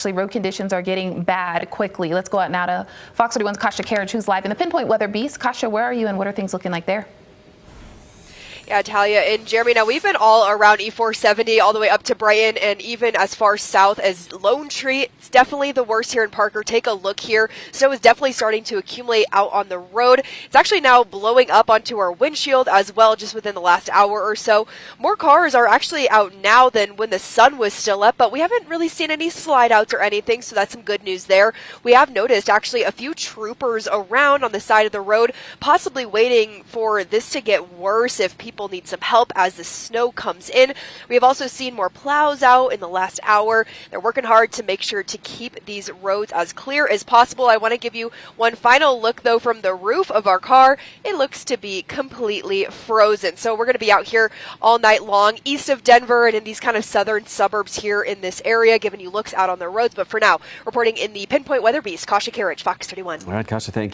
Actually, road conditions are getting bad quickly. Let's go out now to Fox 31's Kasha Karich, who's live in the Pinpoint Weather Beast. Kasha, where are you and what are things looking like there? Yeah, Talia and Jeremy, now we've been all around E470 all the way up to Brighton and even as far south as Lone Tree. It's definitely the worst here in Parker. Take a look here. Snow is definitely starting to accumulate out on the road. It's actually now blowing up onto our windshield as well just within the last hour or so. More cars are actually out now than when the sun was still up, but we haven't really seen any slide outs or anything, so that's some good news there. We have noticed actually a few troopers around on the side of the road, possibly waiting for this to get worse if people need some help as the snow comes in. We have also seen more plows out in the last hour. They're working hard to make sure to keep these roads as clear as possible. I want to give you one final look though from the roof of our car. It looks to be completely frozen. So we're going to be out here all night long east of Denver and in these kind of southern suburbs here in this area, giving you looks out on the roads. But for now, reporting in the Pinpoint Weather Beast, Kasha Karich, Fox 31. All right, Kasha, thank you.